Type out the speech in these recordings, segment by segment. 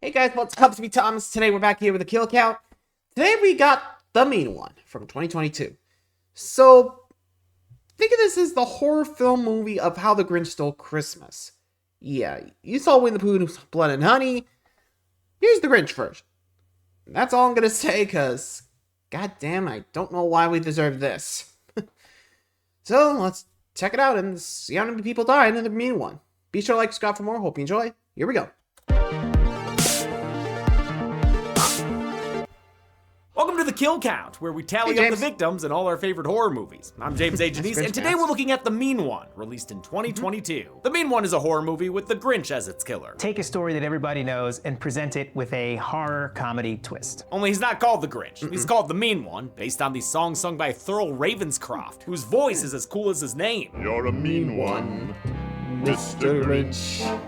Hey guys, what's up? It's me, Thomas. Today we're back here with a kill count. Today we got The Mean One from 2022. So, think of this as the horror film movie of How the Grinch Stole Christmas. Yeah, you saw Winnie the Pooh's Blood and Honey. Here's the Grinch version. That's all I'm gonna say, cause goddamn, I don't know why we deserve this. So let's check it out and see how many people died in The Mean One. Be sure to like, subscribe for more. Hope you enjoy. Here we go. Welcome to the Kill Count, where we tally up the victims in all our favorite horror movies. I'm James A. Janice, and today we're looking at The Mean One, released in 2022. The Mean One is a horror movie with the Grinch as its killer. Take a story that everybody knows and present it with a horror comedy twist. Only he's not called the Grinch. He's called The Mean One, based on the song sung by Thurl Ravenscroft, whose voice is as cool as his name. You're a mean one, Mr. Grinch.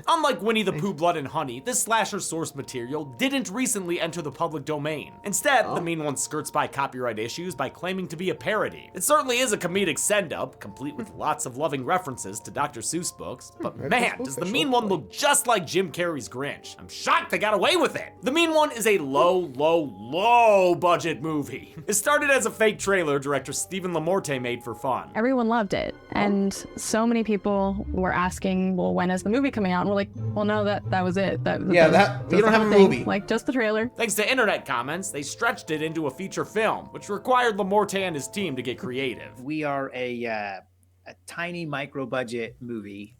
Unlike Winnie the Pooh, Blood and Honey, this slasher source material didn't recently enter the public domain. Instead, The Mean One skirts by copyright issues by claiming to be a parody. It certainly is a comedic send-up, complete with lots of loving references to Dr. Seuss books, but man, does The Mean One look just like Jim Carrey's Grinch. I'm shocked they got away with it. The Mean One is a low budget movie. It started as a fake trailer director Stephen LaMorte made for fun. Everyone loved it, and so many people were asking, well, when is the movie coming out? And we're like, well, no, that was it. You don't have a movie. Like, just the trailer. Thanks to internet comments, they stretched it into a feature film, which required LaMorte and his team to get creative. We are a tiny micro budget movie,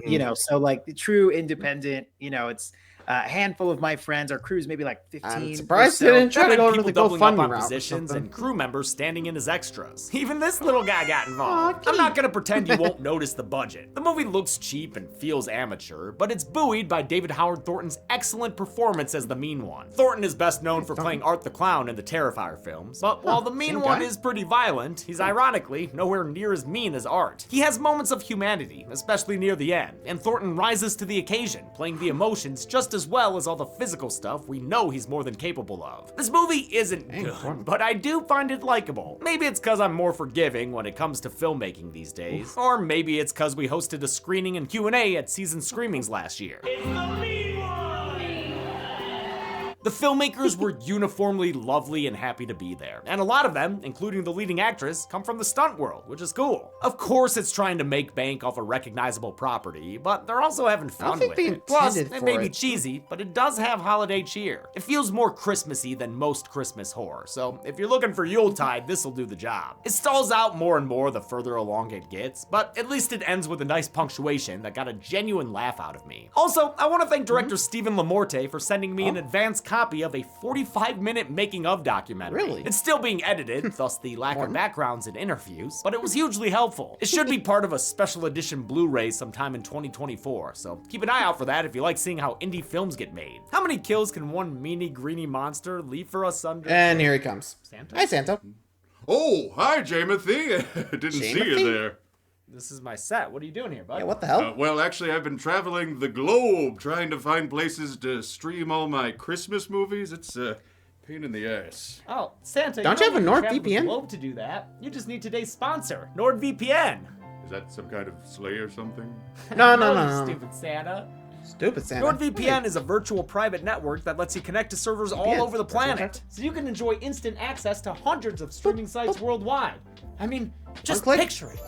you know, so like the true independent, you know, it's a handful of my friends. Our crew's maybe like 15. I'm surprised they didn't try to go to the GoFundMe route. Positions and crew members standing in as extras. Even this little guy got involved. I'm not gonna pretend you won't notice the budget. The movie looks cheap and feels amateur, but it's buoyed by David Howard Thornton's excellent performance as the Mean One. Thornton is best known for playing Art the Clown in the Terrifier films, but while the Mean One is pretty violent, he's ironically nowhere near as mean as Art. He has moments of humanity, especially near the end, and Thornton rises to the occasion, playing the emotions just as well as all the physical stuff we know he's more than capable of. This movie isn't good, but I do find it likable. Maybe it's cause I'm more forgiving when it comes to filmmaking these days, or maybe it's cause we hosted a screening and Q&A at Season Screamings last year. It's the Mean One! The filmmakers were uniformly lovely and happy to be there, and a lot of them, including the leading actress, come from the stunt world, which is cool. Of course, it's trying to make bank off a recognizable property, but they're also having fun with it. Plus, it may be cheesy, but it does have holiday cheer. It feels more Christmassy than most Christmas horror, so if you're looking for Yuletide, this'll do the job. It stalls out more and more the further along it gets, but at least it ends with a nice punctuation that got a genuine laugh out of me. Also, I want to thank director Stephen LaMorte for sending me an advance copy of a 45-minute making-of documentary. Really? It's still being edited, thus the lack of backgrounds and interviews, but it was hugely helpful. It should be part of a special edition Blu-ray sometime in 2024, so keep an eye out for that if you like seeing how indie films get made. How many kills can one meanie greeny monster leave for us under? And here he comes. Santa? Hi, Santa. Oh, hi, Jamothy. Didn't see you there. This is my set. What are you doing here, bud? Yeah, what the hell? Well, actually, I've been traveling the globe trying to find places to stream all my Christmas movies. It's a pain in the ass. Oh, Santa, Don't you have a NordVPN? Globe to do that. You just need today's sponsor, NordVPN. Is that some kind of sleigh or something? No. Stupid Santa. Stupid Santa. NordVPN is a virtual private network that lets you connect to servers all over the planet, so you can enjoy instant access to hundreds of streaming sites worldwide. I mean, just picture it.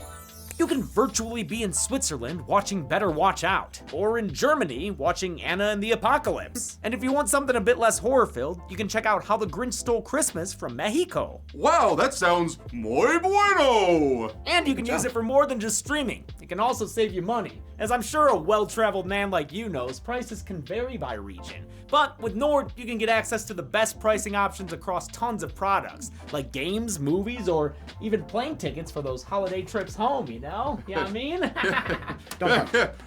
You can virtually be in Switzerland watching Better Watch Out, or in Germany watching Anna and the Apocalypse. And if you want something a bit less horror-filled, you can check out How the Grinch Stole Christmas from Mexico. Wow, that sounds muy bueno! And you can use it for more than just streaming. It can also save you money. As I'm sure a well-traveled man like you knows, prices can vary by region. But with Nord, you can get access to the best pricing options across tons of products, like games, movies, or even plane tickets for those holiday trips home, you know? You know what I mean?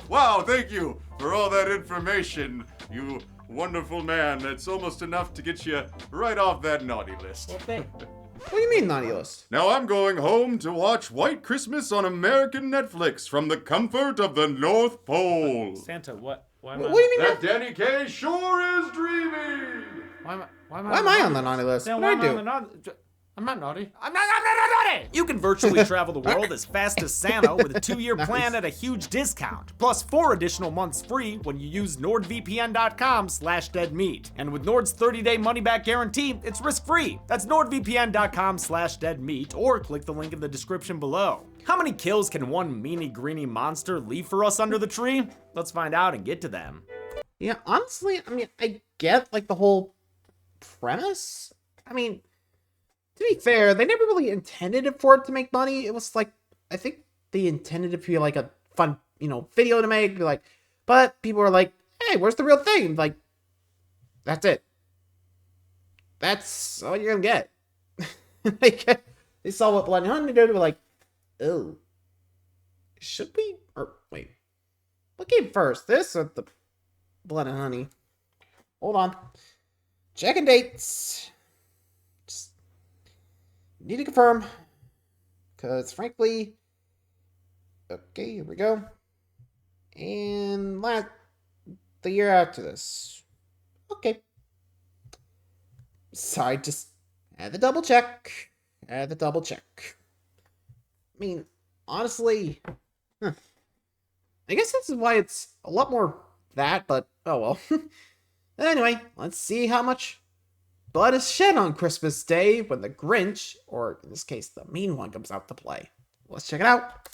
Wow, thank you for all that information, you wonderful man. It's almost enough to get you right off that naughty list. Well, thank What do you mean, naughty list? Now I'm going home to watch White Christmas on American Netflix from the comfort of the North Pole. Santa, what? Why What do you mean? That Danny Kaye sure is dreamy. Why am Why am I on the naughty list? Then What why did am I I do? I'm not naughty. I'm not naughty! You can virtually travel the world as fast as Santa with a 2-year plan at a huge discount. Plus 4 additional months free when you use nordvpn.com/deadmeat. And with Nord's 30-day money-back guarantee, it's risk-free. That's nordvpn.com/deadmeat or click the link in the description below. How many kills can one meanie greeny monster leave for us under the tree? Let's find out and get to them. Yeah, honestly, I mean, I get, like, the whole premise. I mean, to be fair, they never really intended it for it to make money. It was, like, I think they intended it to be, like, a fun, video to make. Like, but people were like, hey, where's the real thing? Like, that's it. That's all you're gonna get. Like, they saw what Blood and Honey did, they were like, oh, should we? Or, wait, what came first? This or the Blood and Honey? Hold on. Checking dates. Just need to confirm. Because, frankly... Okay, here we go. And the year after this. Okay. Sorry, just had to double check. I mean, honestly... I guess this is why it's a lot more that, but oh well. Anyway, let's see how much blood is shed on Christmas Day when the Grinch, or in this case, the mean one, comes out to play. Let's check it out.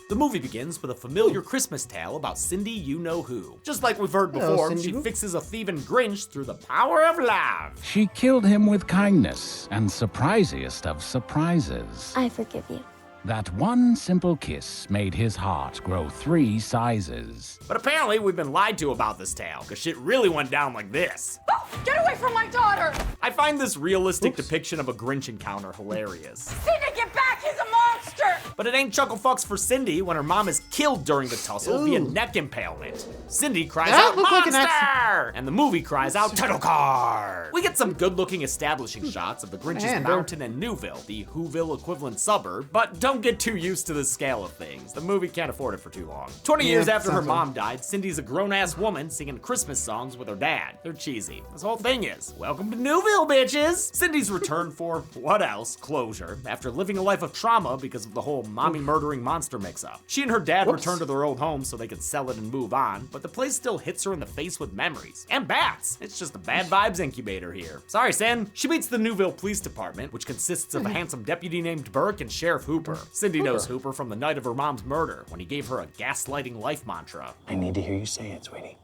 The movie begins with a familiar Christmas tale about Cindy You-Know-Who. Just like we've heard before, Cindy she who? fixes a thieving Grinch through the power of love. She killed him with kindness and surprisiest of surprises. I forgive you. That one simple kiss made his heart grow 3 sizes. But apparently we've been lied to about this tale, because shit really went down like this. Oh, get away from my daughter! I find this realistic depiction of a Grinch encounter hilarious. Cindy, get back! He's a monster! But it ain't chuckle fucks for Cindy when her mom is killed during the tussle via neck impalement. Cindy cries That out, looked like an monster! And the movie cries out, title card! We get some good-looking establishing shots of the Grinch's Man, mountain in Newville, the Whoville equivalent suburb, but don't get too used to the scale of things. The movie can't afford it for too long. 20 years after her mom died, Cindy's a grown-ass woman singing Christmas songs with her dad. They're cheesy. This whole thing is, welcome to Newville, bitches! Cindy's return for, what else, closure, after living a life of trauma because of the whole mommy murdering monster mix-up. She and her dad return to their old home so they can sell it and move on, but the place still hits her in the face with memories. And bats! It's just a bad vibes incubator here. Sorry, Sin. She meets the Newville Police Department, which consists of a handsome deputy named Burke and Sheriff Hooper. Cindy knows Hooper from the night of her mom's murder, when he gave her a gaslighting life mantra. I need to hear you say it, sweetie.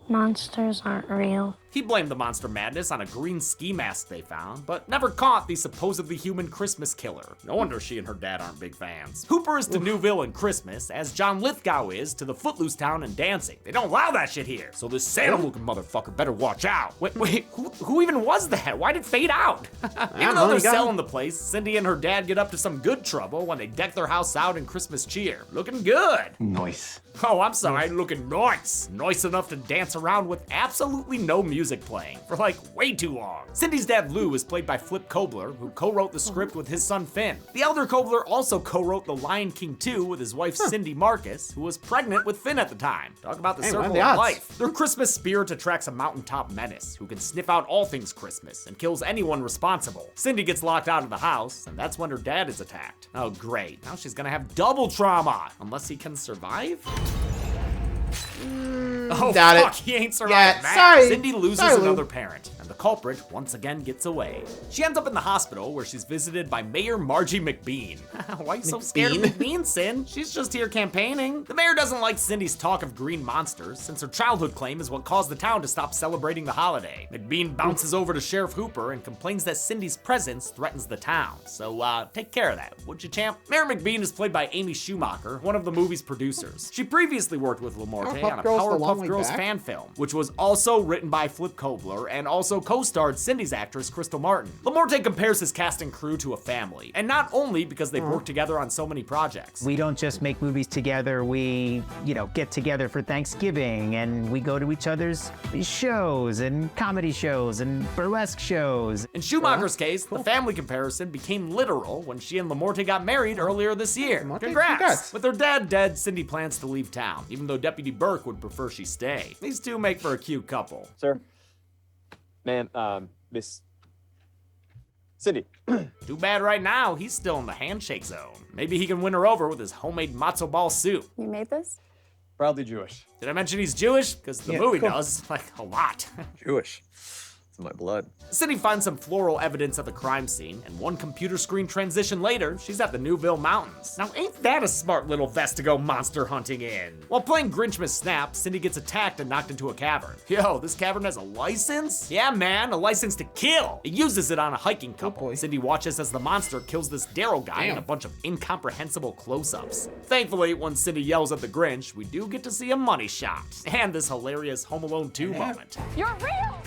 Monsters aren't real. He blamed the monster madness on a green ski mask they found, but never caught the supposedly human Christmas killer. No wonder she and her dad aren't big fans. Hooper is to Newville and Christmas, as John Lithgow is to the Footloose town and dancing. They don't allow that shit here, so this Santa-looking motherfucker better watch out. Wait, who even was that? Why did it fade out? Even though they're selling the place, Cindy and her dad get up to some good trouble when they deck their house out in Christmas cheer. Looking good. Nice. Oh, I'm sorry, looking nice. Nice enough to dance around with absolutely no music playing for like way too long. Cindy's dad Lou is played by Flip Kobler, who co-wrote the script with his son Finn. The elder Kobler also co-wrote The Lion King 2 with his wife Cindy Marcus, who was pregnant with Finn at the time. Talk about the circle of life. Their Christmas spirit attracts a mountaintop menace who can sniff out all things Christmas and kills anyone responsible. Cindy gets locked out of the house, and that's when her dad is attacked. Oh great, now she's gonna have double trauma, unless he can survive? Oh, fuck, he ain't survived that. Sorry. Cindy loses another parent, and the culprit once again gets away. She ends up in the hospital where she's visited by Mayor Margie McBean. Why are you so scared of McBean, Sin? She's just here campaigning. The mayor doesn't like Cindy's talk of green monsters, since her childhood claim is what caused the town to stop celebrating the holiday. McBean bounces over to Sheriff Hooper and complains that Cindy's presence threatens the town. So, take care of that, would you, champ? Mayor McBean is played by Amy Schumacher, one of the movie's producers. She previously worked with LaMorte on a Powerpuff Girls fan film, which was also written by Flip Kobler and also co-starred Cindy's actress Crystal Martin. LaMorte compares his cast and crew to a family, and not only because they've worked together on so many projects. We don't just make movies together, we, get together for Thanksgiving and we go to each other's shows and comedy shows and burlesque shows. In Schumacher's case, the family comparison became literal when she and LaMorte got married earlier this year. Congrats! With her dad dead, Cindy plans to leave town, even though Deputy Burke would prefer she stay. These two make for a cute couple. Sir? Ma'am, Miss Cindy. Too bad right now, he's still in the handshake zone. Maybe he can win her over with his homemade matzo ball soup. You made this? Proudly Jewish. Did I mention he's Jewish? Because the movie does, like, a lot. Jewish. It's in my blood. Cindy finds some floral evidence at the crime scene, and one computer screen transition later, she's at the Newville Mountains. Now, ain't that a smart little vest to go monster hunting in? While playing Grinch Miss Snap, Cindy gets attacked and knocked into a cavern. Yo, this cavern has a license? Yeah, man, a license to kill. It uses it on a hiking couple. Cindy watches as the monster kills this Daryl guy in a bunch of incomprehensible close-ups. Thankfully, when Cindy yells at the Grinch, we do get to see a money shot. And this hilarious Home Alone 2 moment. You're real!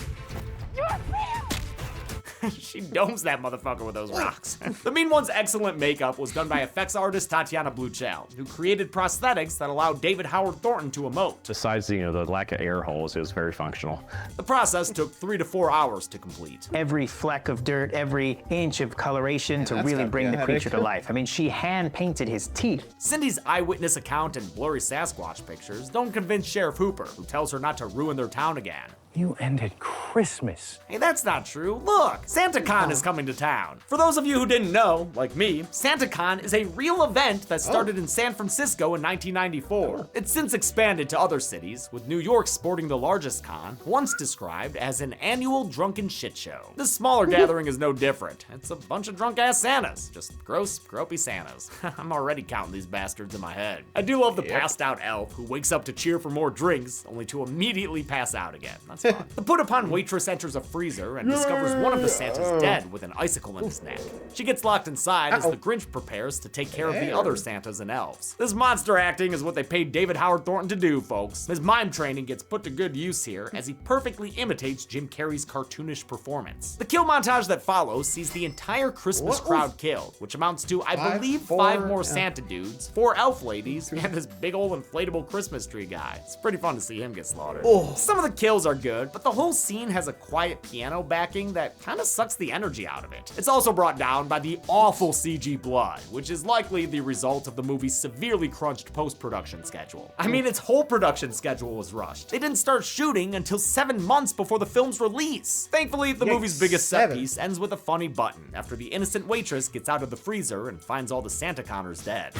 You're real! She domes that motherfucker with those rocks. The Mean One's excellent makeup was done by effects artist Tatiana Bluchel, who created prosthetics that allowed David Howard Thornton to emote. Besides, the lack of air holes, it was very functional. The process took 3 to 4 hours to complete. Every fleck of dirt, every inch of coloration to really bring the creature to life. I mean, she hand painted his teeth. Cindy's eyewitness account and blurry Sasquatch pictures don't convince Sheriff Hooper, who tells her not to ruin their town again. You ended Christmas. Hey, that's not true. Look, SantaCon is coming to town. For those of you who didn't know, like me, SantaCon is a real event that started in San Francisco in 1994. It's since expanded to other cities, with New York sporting the largest con, once described as an annual drunken shit show. This smaller gathering is no different. It's a bunch of drunk-ass Santas. Just gross, gropey Santas. I'm already counting these bastards in my head. I do love the passed-out elf who wakes up to cheer for more drinks, only to immediately pass out again. That's fun. The put-upon waitress enters a freezer and discovers one of the Santas dead with an icicle in his neck. She gets locked inside as the Grinch prepares to take care of the other Santas and elves. This monster acting is what they paid David Howard Thornton to do, folks. His mime training gets put to good use here as he perfectly imitates Jim Carrey's cartoonish performance. The kill montage that follows sees the entire Christmas crowd killed, which amounts to, I believe, 5 more Santa dudes, 4 elf ladies, and this big old inflatable Christmas tree guy. It's pretty fun to see him get slaughtered. Some of the kills are good, but the whole scene has a quiet piano backing that kind of sucks the energy out of it. It's also brought down by the awful CG blood, which is likely the result of the movie's severely crunched post-production schedule. I mean, its whole production schedule was rushed. They didn't start shooting until 7 months before the film's release. Thankfully, the movie's biggest set piece ends with a funny button after the innocent waitress gets out of the freezer and finds all the SantaConners dead.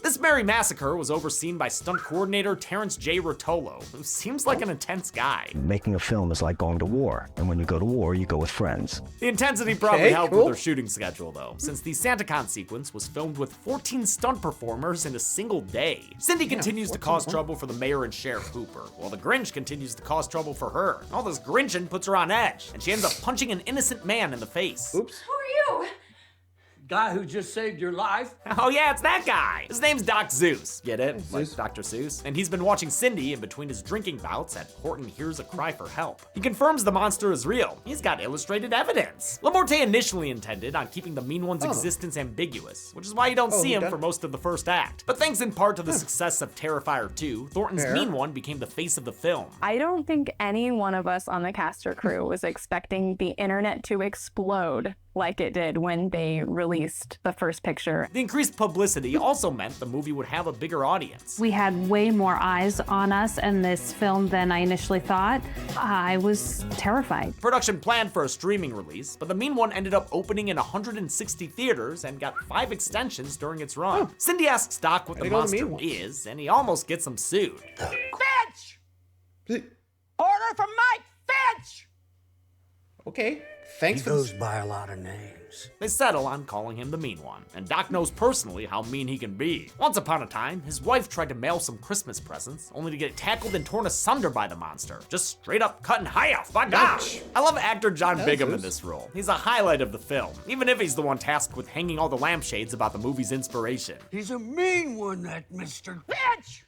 This merry massacre was overseen by stunt coordinator Terrence J. Rotolo, who seems like an intense guy. Making a film is like going to war, and when you go to war, you go with friends. The intensity probably helped with their shooting schedule, though, since the SantaCon sequence was filmed with 14 stunt performers in a single day. Cindy continues to cause trouble for the mayor and Sheriff Hooper, while the Grinch continues to cause trouble for her. All this Grinching puts her on edge, and she ends up punching an innocent man in the face. Who are you? Guy who just saved your life? Oh yeah, it's that guy. His name's Doc Zeus. Get it? Like Dr. Seuss. And he's been watching Cindy in between his drinking bouts at Horton Hears a Cry for Help. He confirms the monster is real. He's got illustrated evidence. LaMorte initially intended on keeping the Mean One's existence ambiguous, which is why you don't see him for most of the first act. But thanks in part to the success of Terrifier 2, Thornton's Mean One became the face of the film. I don't think any one of us on the cast or crew was expecting the internet to explode like it did when they released the first picture. The increased publicity also meant the movie would have a bigger audience. We had way more eyes on us in this film than I initially thought. I was terrified. Production planned for a streaming release, but The Mean One ended up opening in 160 theaters and got 5 extensions during its run. Cindy asks Doc what the monster is, and he almost gets him sued. Finch! Order from Mike Finch! Okay, thanks for this. Goes by a lot of names. They settle on calling him the Mean One, and Doc knows personally how mean he can be. Once upon a time, his wife tried to mail some Christmas presents, only to get tackled and torn asunder by the monster. Just straight up cut in half, by gosh! I love actor John Bigham in this role. He's a highlight of the film, even if he's the one tasked with hanging all the lampshades about the movie's inspiration. He's a mean one, that Mr. Finch!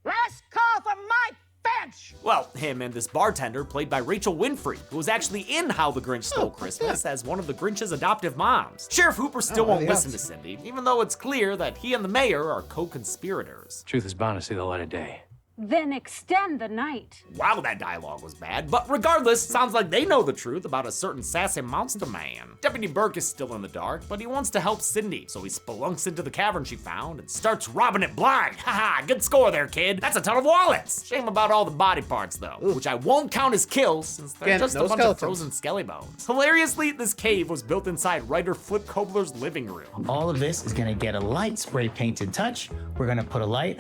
Last call from Mike Finch! Well, him and this bartender, played by Rachel Winfrey, who was actually in How the Grinch Stole Christmas as one of the Grinch's adoptive moms. Sheriff Hooper still won't listen to Cindy, even though it's clear that he and the mayor are co-conspirators. Truth is bound to see the light of day. Then extend the night. Wow, that dialogue was bad, but regardless, sounds like they know the truth about a certain sassy monster man. Deputy Burke is still in the dark, but he wants to help Cindy, so he spelunks into the cavern she found and starts robbing it blind. Haha, good score there, kid. That's a ton of wallets. Shame about all the body parts, though, which I won't count as kills since they're just a bunch of frozen skelly bones. Hilariously, this cave was built inside writer Flip Kobler's living room. All of this is gonna get a light spray painted touch. We're gonna put a light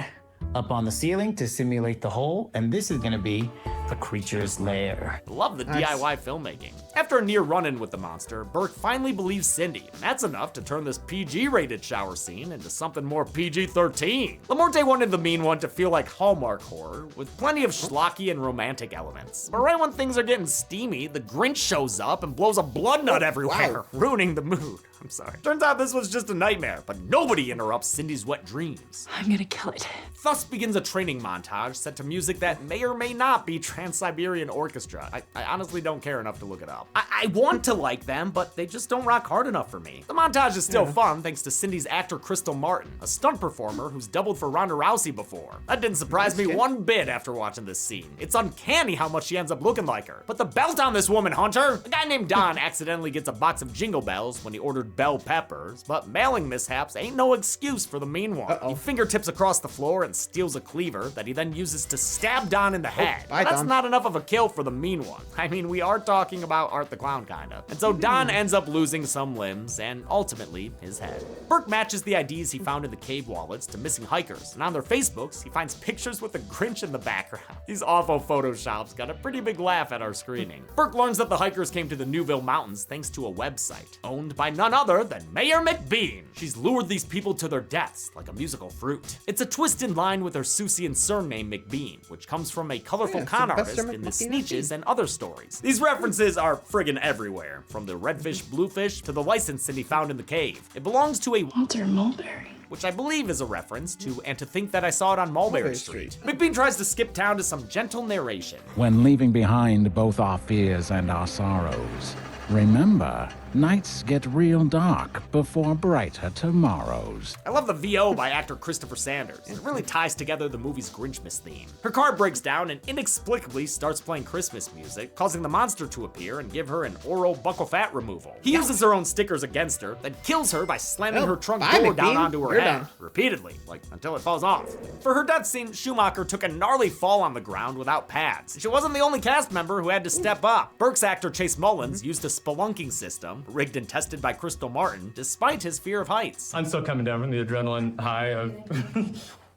up on the ceiling to simulate the hole, and this is gonna be the creature's lair. Love the DIY filmmaking. After a near run-in with the monster, Burke finally believes Cindy, and that's enough to turn this PG-rated shower scene into something more PG-13. Lamorte wanted the mean one to feel like Hallmark horror, with plenty of schlocky and romantic elements. But right when things are getting steamy, the Grinch shows up and blows a blood nut everywhere, ruining the mood. I'm sorry. Turns out this was just a nightmare, but nobody interrupts Cindy's wet dreams. I'm gonna kill it. Thus begins a training montage set to music that may or may not be Trans-Siberian Orchestra. I honestly don't care enough to look it up. I want to like them, but they just don't rock hard enough for me. The montage is still fun thanks to Cindy's actor Crystal Martin, a stunt performer who's doubled for Ronda Rousey before. That didn't surprise me one bit after watching this scene. It's uncanny how much she ends up looking like her. Put the belt on this woman, Hunter! A guy named Don accidentally gets a box of Jingle Bells when he ordered bell peppers, but mailing mishaps ain't no excuse for the mean one. He fingertips across the floor and steals a cleaver that he then uses to stab Don in the head. That's not enough of a kill for the mean one. I mean, we are talking about Art the Clown, kinda. And so Don ends up losing some limbs and ultimately his head. Burke matches the IDs he found in the cave wallets to missing hikers, and on their Facebooks, he finds pictures with the Grinch in the background. These awful photoshops got a pretty big laugh at our screening. Burke learns that the hikers came to the Newville Mountains thanks to a website owned by none other than Mayor McBean. She's lured these people to their deaths like a musical fruit. It's a twist in line with her Susian surname McBean, which comes from a colorful con artist in the Sneetches and other stories. These references are friggin' everywhere, from the redfish bluefish to the license Cindy found in the cave. It belongs to a Walter Mulberry, which I believe is a reference to And to Think That I Saw It on Mulberry Street. McBean tries to skip town to some gentle narration. When leaving behind both our fears and our sorrows, remember, nights get real dark before brighter tomorrows. I love the VO by actor Christopher Sanders. It really ties together the movie's Grinchmas theme. Her car breaks down and inexplicably starts playing Christmas music, causing the monster to appear and give her an oral buccal fat removal. He uses her own stickers against her, then kills her by slamming her trunk door down onto her head, repeatedly, like until it falls off. For her death scene, Schumacher took a gnarly fall on the ground without pads. She wasn't the only cast member who had to step up. Burke's actor Chase Mullins used a spelunking system, rigged and tested by Crystal Martin, despite his fear of heights. I'm still coming down from the adrenaline high of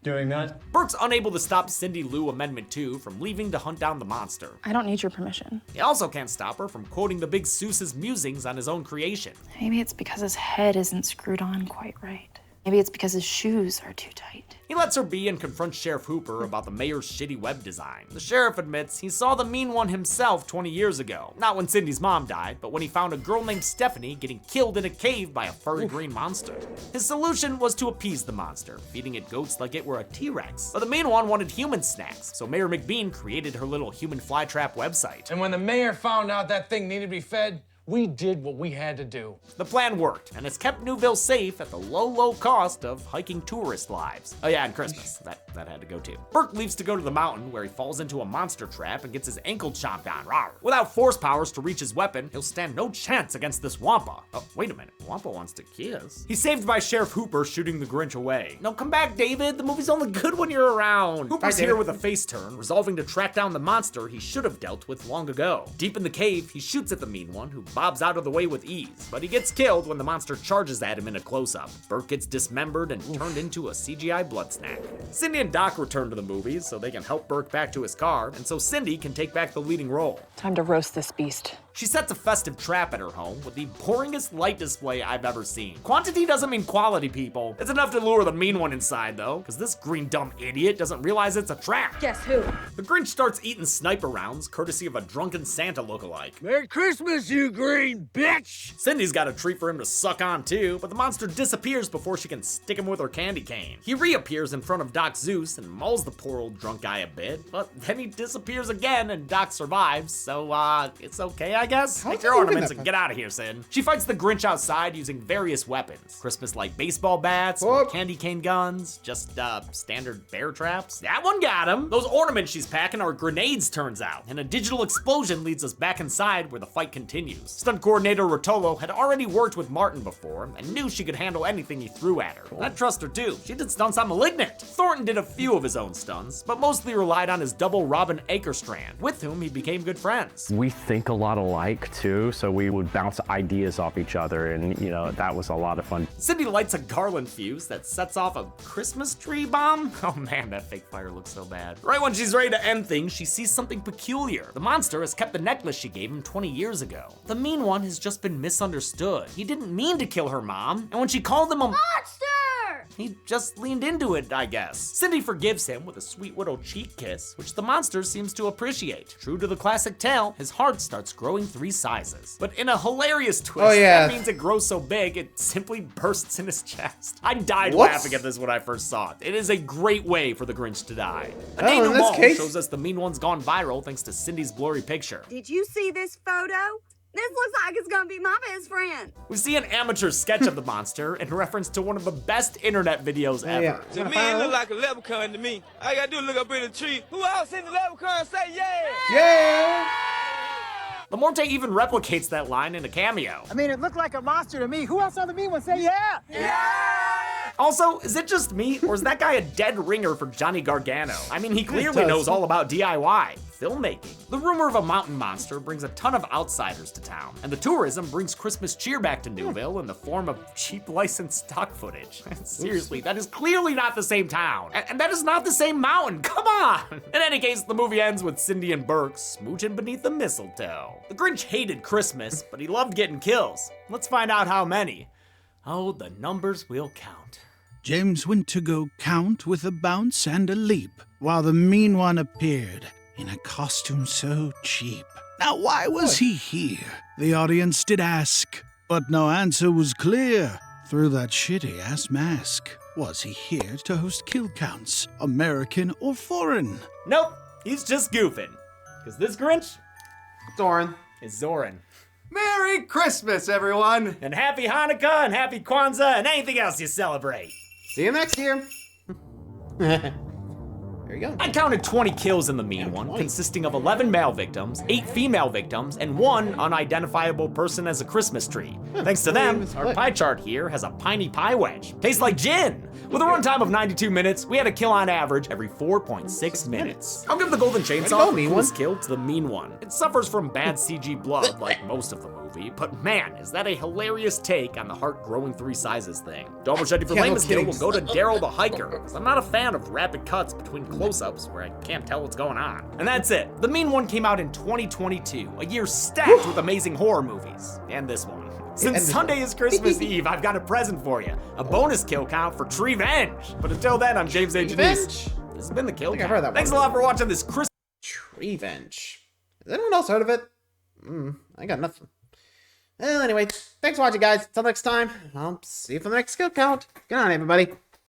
doing that. Burke's unable to stop Cindy Lou Amendment 2 from leaving to hunt down the monster. I don't need your permission. He also can't stop her from quoting the big Seuss's musings on his own creation. Maybe it's because his head isn't screwed on quite right. Maybe it's because his shoes are too tight. He lets her be and confronts Sheriff Hooper about the mayor's shitty web design. The sheriff admits he saw the mean one himself 20 years ago. Not when Cindy's mom died, but when he found a girl named Stephanie getting killed in a cave by a furry green monster. His solution was to appease the monster, feeding it goats like it were a T-Rex. But the mean one wanted human snacks, so Mayor McBean created her little human flytrap website. And when the mayor found out that thing needed to be fed, we did what we had to do. The plan worked, and it's kept Newville safe at the low cost of hiking tourist lives. Oh yeah, and Christmas. That had to go too. Burke leaves to go to the mountain, where he falls into a monster trap and gets his ankle chomped on. Rawr. Without force powers to reach his weapon, he'll stand no chance against this Wampa. Oh, wait a minute. Wampa wants to kiss. He's saved by Sheriff Hooper shooting the Grinch away. No, come back, David. The movie's only good when you're around. Hooper's here with a face turn, resolving to track down the monster he should have dealt with long ago. Deep in the cave, he shoots at the mean one, who bobs out of the way with ease, but he gets killed when the monster charges at him in a close-up. Burke gets dismembered and turned into a CGI blood snack. Cindy and Doc return to the movies so they can help Burke back to his car, and so Cindy can take back the leading role. Time to roast this beast. She sets a festive trap at her home with the boringest light display I've ever seen. Quantity doesn't mean quality, people. It's enough to lure the mean one inside, though, because this green dumb idiot doesn't realize it's a trap. Guess who? The Grinch starts eating sniper rounds, courtesy of a drunken Santa lookalike. Merry Christmas, you green bitch! Cindy's got a treat for him to suck on, too, but the monster disappears before she can stick him with her candy cane. He reappears in front of Doc Zeus and mauls the poor old drunk guy a bit, but then he disappears again and Doc survives, so, it's okay, I I guess. How's Take he your moving ornaments that and get out of here, Sid. She fights the Grinch outside using various weapons. Christmas-like baseball bats, more candy cane guns, just standard bear traps. That one got him. Those ornaments she's packing are grenades, turns out, and a digital explosion leads us back inside where the fight continues. Stunt coordinator Rotolo had already worked with Martin before and knew she could handle anything he threw at her. I trust her too. She did stunts on Malignant. Thornton did a few of his own stunts, but mostly relied on his double Robin Akerstrand, with whom he became good friends. We think a lot alike too, so we would bounce ideas off each other, and you know, that was a lot of fun. Cindy lights a garland fuse that sets off a Christmas tree bomb. Oh man, that fake fire looks so bad. Right when she's ready to end things, she sees something peculiar. The monster has kept the necklace she gave him 20 years ago. The mean one has just been misunderstood. He didn't mean to kill her mom, and when she called him a monster, he just leaned into it, I guess. Cindy forgives him with a sweet widow cheek kiss, which the monster seems to appreciate. True to the classic tale, his heart starts growing 3 sizes. But in a hilarious twist, that means it grows so big, it simply bursts in his chest. I died laughing at this when I first saw it. It is a great way for the Grinch to die. A day in this case, shows us the mean one's gone viral thanks to Cindy's blurry picture. Did you see this photo? This looks like it's gonna be my best friend. We see an amateur sketch of the monster in reference to one of the best internet videos ever. To me, it look like a leprechaun to me. All I gotta do is look up in the tree. Who else in the leprechaun say yeah? Yeah! The Morte even replicates that line in a cameo. I mean, it looked like a monster to me. Who else on the mean one say yeah? Yeah! Also, is it just me, or is that guy a dead ringer for Johnny Gargano? I mean, he clearly knows all about DIY filmmaking. The rumor of a mountain monster brings a ton of outsiders to town, and the tourism brings Christmas cheer back to Newville in the form of cheap licensed stock footage. Seriously, that is clearly not the same town, and that is not the same mountain, come on! In any case, the movie ends with Cindy and Burke smooching beneath the mistletoe. The Grinch hated Christmas, but he loved getting kills. Let's find out how many. Oh, the numbers will count. James went to go count with a bounce and a leap, while the mean one appeared in a costume so cheap. Now why was he here? The audience did ask, but no answer was clear through that shitty-ass mask. Was he here to host kill counts, American or foreign? Nope, he's just goofing. Because this Grinch, Zoran, is Zoran. Merry Christmas, everyone! And happy Hanukkah and happy Kwanzaa and anything else you celebrate. See you next year. There you go. I counted 20 kills in the mean one, consisting of 11 male victims, 8 female victims, and 1 unidentifiable person as a Christmas tree. Thanks to them, our pie chart here has a piney pie wedge. Tastes like gin. With a runtime of 92 minutes, we had a kill on average every 4.6 minutes. I'll give the Golden Chainsaw the coolest kill to the mean one. It suffers from bad CG blood like most of the movie, but man, is that a hilarious take on the heart growing 3 sizes thing. Double Machete for lamest kill will go to Daryl the Hiker, because I'm not a fan of rapid cuts between close-ups where I can't tell what's going on. And that's it. The mean one came out in 2022, a year stacked with amazing horror movies. And this one. Since Sunday is Christmas Eve, I've got a present for you. A bonus kill count for Treevenge. But until then, I'm James H. This has been the Kill Count. Thanks a lot for watching this Christmas. Treevenge. Has anyone else heard of it? I got nothing. Well, anyway, thanks for watching, guys. Until next time, I'll see you for the next Kill Count. Good night, everybody.